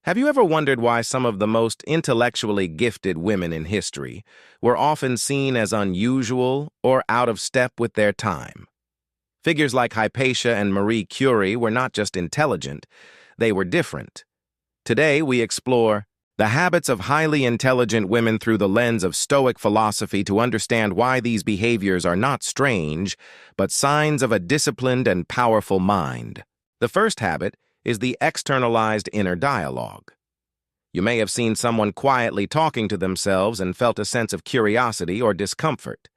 Have you ever wondered why some of the most intellectually gifted women in history were often seen as unusual or out of step with their time? Figures like Hypatia and Marie Curie were not just intelligent, they were different. Today, we explore the habits of highly intelligent women through the lens of Stoic philosophy to understand why these behaviors are not strange, but signs of a disciplined and powerful mind. The first habit is the externalized inner dialogue. You may have seen someone quietly talking to themselves and felt a sense of curiosity or discomfort.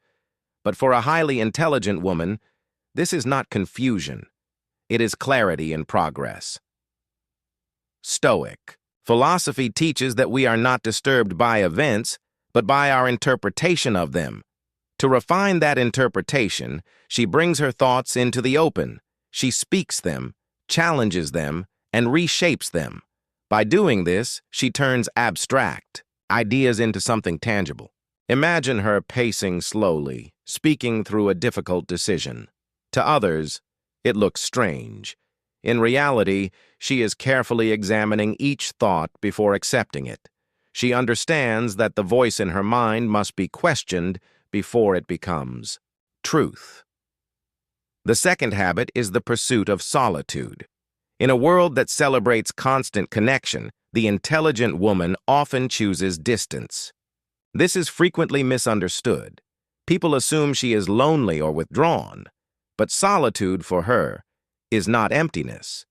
But for a highly intelligent woman, this is not confusion. It is clarity in progress. Stoic philosophy teaches that we are not disturbed by events, but by our interpretation of them. To refine that interpretation, she brings her thoughts into the open. She speaks them, challenges them, and reshapes them. By doing this, she turns abstract ideas into something tangible. Imagine her pacing slowly, speaking through a difficult decision. To others, it looks strange. In reality, she is carefully examining each thought before accepting it. She understands that the voice in her mind must be questioned before it becomes truth. The second habit is the pursuit of solitude. In a world that celebrates constant connection, the intelligent woman often chooses distance. This is frequently misunderstood. People assume she is lonely or withdrawn, but solitude for her is not emptiness.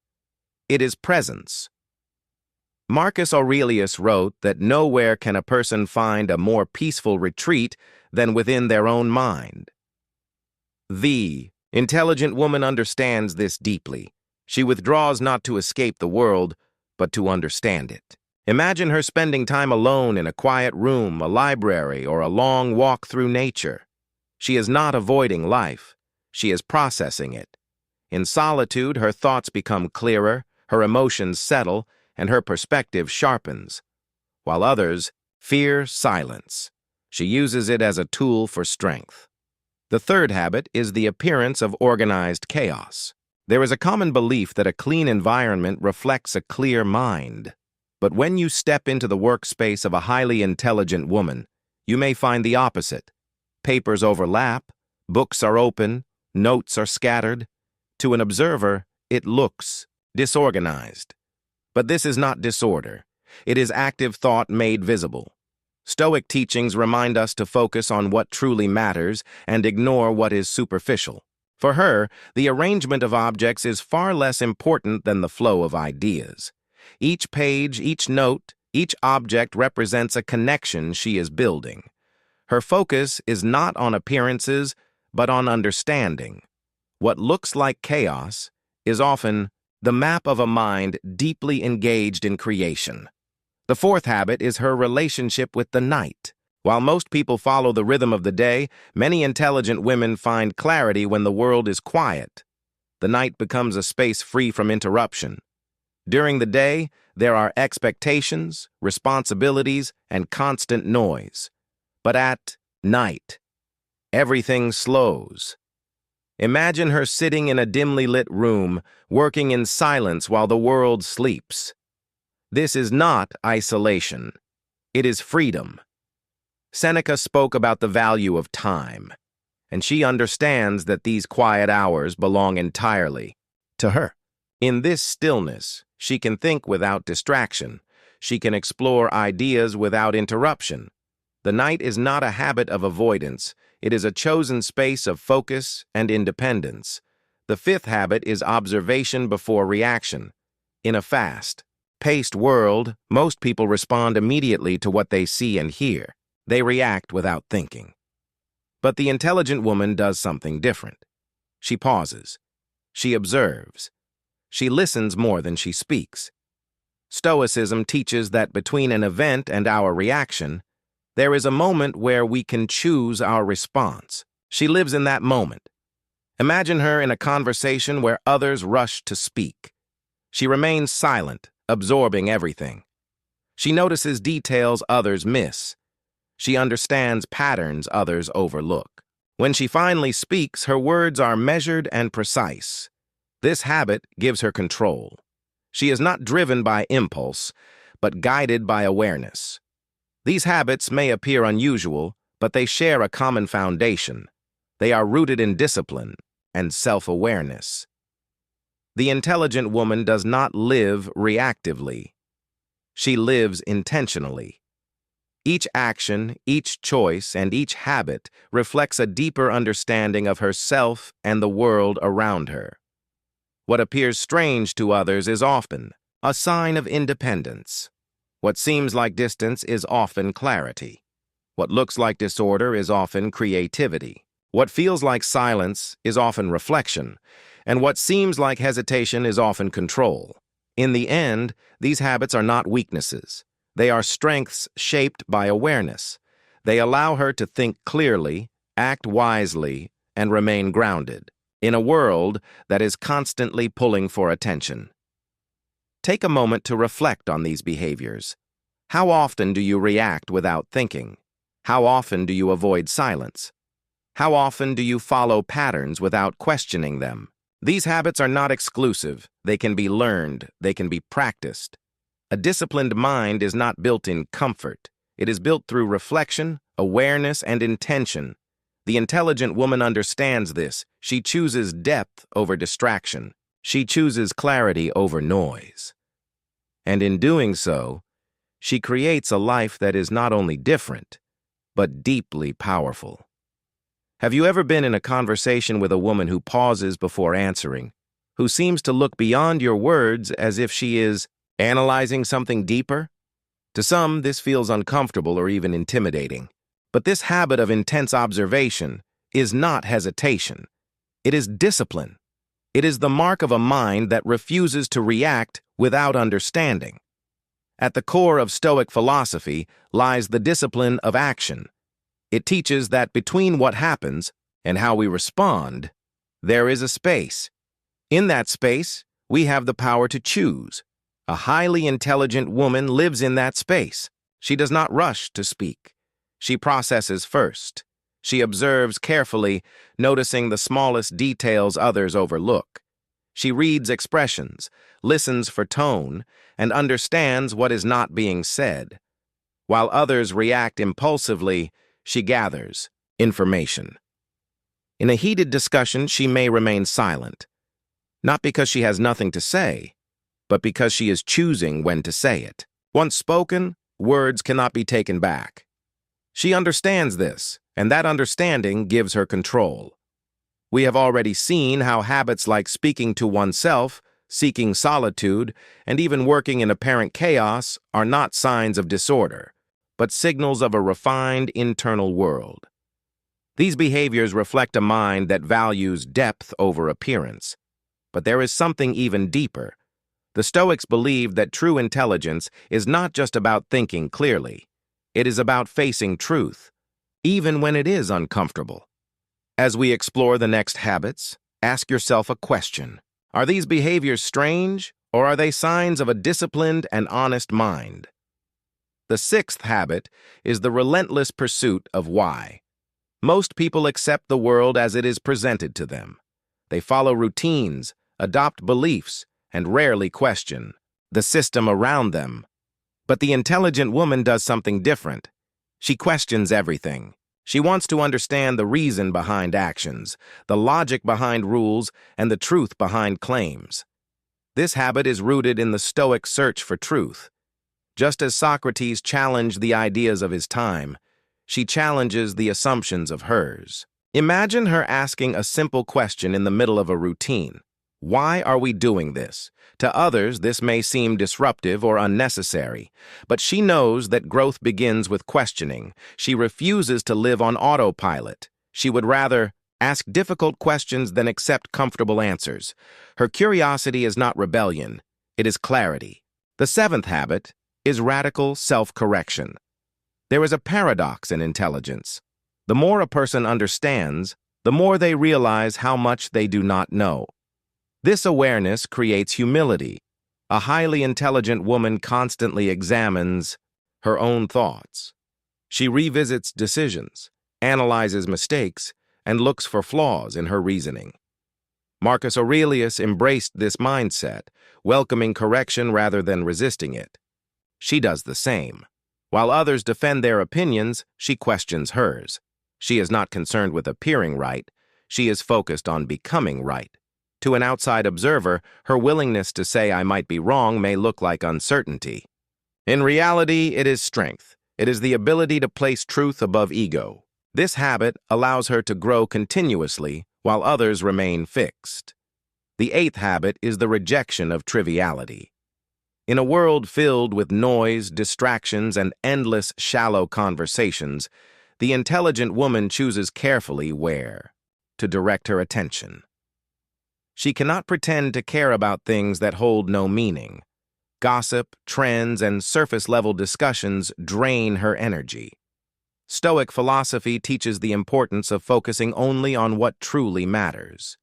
It is presence. Marcus Aurelius wrote that nowhere can a person find a more peaceful retreat than within their own mind. The intelligent woman understands this deeply. She withdraws not to escape the world, but to understand it. Imagine her spending time alone in a quiet room, a library, or a long walk through nature. She is not avoiding life. She is processing it. In solitude, her thoughts become clearer, her emotions settle, and her perspective sharpens. While others fear silence, she uses it as a tool for strength. The third habit is the appearance of organized chaos. There is a common belief that a clean environment reflects a clear mind. But when you step into the workspace of a highly intelligent woman, you may find the opposite. Papers overlap, books are open, notes are scattered. To an observer, it looks disorganized. But this is not disorder. It is active thought made visible. Stoic teachings remind us to focus on what truly matters and ignore what is superficial. For her, the arrangement of objects is far less important than the flow of ideas. Each page, each note, each object represents a connection she is building. Her focus is not on appearances, but on understanding. What looks like chaos is often the map of a mind deeply engaged in creation. The fourth habit is her relationship with the night. While most people follow the rhythm of the day, many intelligent women find clarity when the world is quiet. The night becomes a space free from interruption. During the day, there are expectations, responsibilities, and constant noise. But at night, everything slows. Imagine her sitting in a dimly lit room, working in silence while the world sleeps. This is not isolation. It is freedom. Seneca spoke about the value of time, and she understands that these quiet hours belong entirely to her. In this stillness, she can think without distraction. She can explore ideas without interruption. The night is not a habit of avoidance. It is a chosen space of focus and independence. The fifth habit is observation before reaction. In a fast-paced world, most people respond immediately to what they see and hear. They react without thinking. But the intelligent woman does something different. She pauses. She observes. She listens more than she speaks. Stoicism teaches that between an event and our reaction, there is a moment where we can choose our response. She lives in that moment. Imagine her in a conversation where others rush to speak. She remains silent, absorbing everything. She notices details others miss. She understands patterns others overlook. When she finally speaks, her words are measured and precise. This habit gives her control. She is not driven by impulse, but guided by awareness. These habits may appear unusual, but they share a common foundation. They are rooted in discipline and self-awareness. The intelligent woman does not live reactively. She lives intentionally. Each action, each choice, and each habit reflects a deeper understanding of herself and the world around her. What appears strange to others is often a sign of independence. What seems like distance is often clarity. What looks like disorder is often creativity. What feels like silence is often reflection, and what seems like hesitation is often control. In the end, these habits are not weaknesses. They are strengths shaped by awareness. They allow her to think clearly, act wisely, and remain grounded in a world that is constantly pulling for attention. Take a moment to reflect on these behaviors. How often do you react without thinking? How often do you avoid silence? How often do you follow patterns without questioning them? These habits are not exclusive. They can be learned. They can be practiced. A disciplined mind is not built in comfort. It is built through reflection, awareness, and intention. The intelligent woman understands this. She chooses depth over distraction. She chooses clarity over noise. And in doing so, she creates a life that is not only different, but deeply powerful. Have you ever been in a conversation with a woman who pauses before answering, who seems to look beyond your words as if she is analyzing something deeper? To some, this feels uncomfortable or even intimidating. But this habit of intense observation is not hesitation. It is discipline. It is the mark of a mind that refuses to react without understanding. At the core of Stoic philosophy lies the discipline of action. It teaches that between what happens and how we respond, there is a space. In that space, we have the power to choose. A highly intelligent woman lives in that space. She does not rush to speak. She processes first. She observes carefully, noticing the smallest details others overlook. She reads expressions, listens for tone, and understands what is not being said. While others react impulsively, she gathers information. In a heated discussion, she may remain silent, not because she has nothing to say, but because she is choosing when to say it. Once spoken, words cannot be taken back. She understands this, and that understanding gives her control. We have already seen how habits like speaking to oneself, seeking solitude, and even working in apparent chaos are not signs of disorder, but signals of a refined internal world. These behaviors reflect a mind that values depth over appearance. But there is something even deeper. The Stoics believed that true intelligence is not just about thinking clearly. It is about facing truth, even when it is uncomfortable. As we explore the next habits, ask yourself a question. Are these behaviors strange, or are they signs of a disciplined and honest mind? The sixth habit is the relentless pursuit of why. Most people accept the world as it is presented to them. They follow routines, adopt beliefs, and rarely question the system around them. But the intelligent woman does something different. She questions everything. She wants to understand the reason behind actions, the logic behind rules, and the truth behind claims. This habit is rooted in the Stoic search for truth. Just as Socrates challenged the ideas of his time, she challenges the assumptions of hers. Imagine her asking a simple question in the middle of a routine. Why are we doing this? To others, this may seem disruptive or unnecessary, but she knows that growth begins with questioning. She refuses to live on autopilot. She would rather ask difficult questions than accept comfortable answers. Her curiosity is not rebellion, it is clarity. The seventh habit is radical self-correction. There is a paradox in intelligence. The more a person understands, the more they realize how much they do not know. This awareness creates humility. A highly intelligent woman constantly examines her own thoughts. She revisits decisions, analyzes mistakes, and looks for flaws in her reasoning. Marcus Aurelius embraced this mindset, welcoming correction rather than resisting it. She does the same. While others defend their opinions, she questions hers. She is not concerned with appearing right. She is focused on becoming right. To an outside observer, her willingness to say I might be wrong may look like uncertainty. In reality, it is strength. It is the ability to place truth above ego. This habit allows her to grow continuously while others remain fixed. The eighth habit is the rejection of triviality. In a world filled with noise, distractions, and endless shallow conversations, the intelligent woman chooses carefully where to direct her attention. She cannot pretend to care about things that hold no meaning. Gossip, trends, and surface-level discussions drain her energy. Stoic philosophy teaches the importance of focusing only on what truly matters.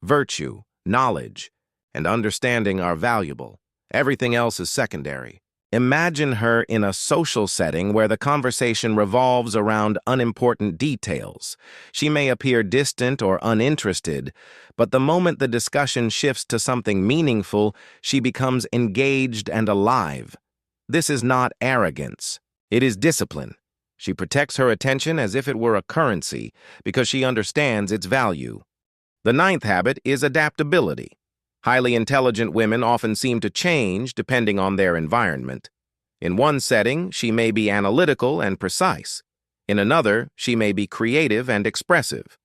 Virtue, knowledge, and understanding are valuable. Everything else is secondary. Imagine her in a social setting where the conversation revolves around unimportant details. She may appear distant or uninterested, but the moment the discussion shifts to something meaningful, she becomes engaged and alive. This is not arrogance. It is discipline. She protects her attention as if it were a currency because she understands its value. The ninth habit is adaptability. Highly intelligent women often seem to change depending on their environment. In one setting, she may be analytical and precise. In another, she may be creative and expressive.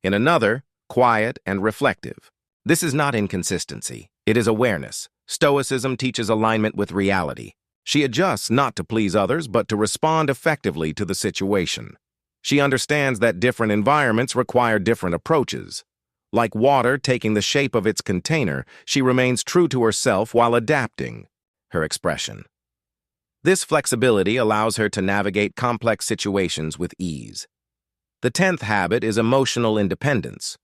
In another, quiet and reflective. This is not inconsistency. It is awareness. Stoicism teaches alignment with reality. She adjusts not to please others, but to respond effectively to the situation. She understands that different environments require different approaches. Like water taking the shape of its container, she remains true to herself while adapting her expression. This flexibility allows her to navigate complex situations with ease. The 10th habit is emotional independence.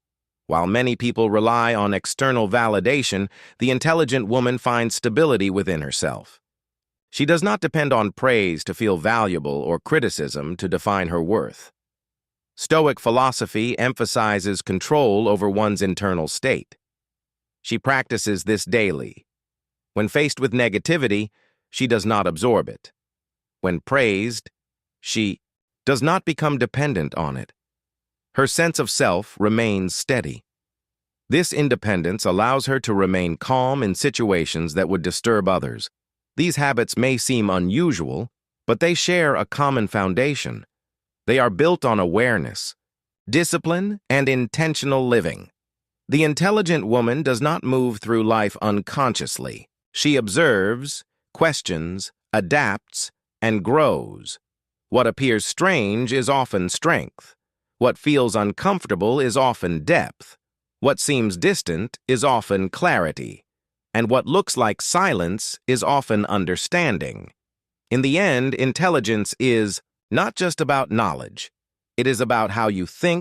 While many people rely on external validation, the intelligent woman finds stability within herself. She does not depend on praise to feel valuable or criticism to define her worth. Stoic philosophy emphasizes control over one's internal state. She practices this daily. When faced with negativity, she does not absorb it. When praised, she does not become dependent on it. Her sense of self remains steady. This independence allows her to remain calm in situations that would disturb others. These habits may seem unusual, but they share a common foundation. They are built on awareness, discipline, and intentional living. The intelligent woman does not move through life unconsciously. She observes, questions, adapts, and grows. What appears strange is often strength. What feels uncomfortable is often depth. What seems distant is often clarity. And what looks like silence is often understanding. In the end, intelligence is not just about knowledge. It is about how you think,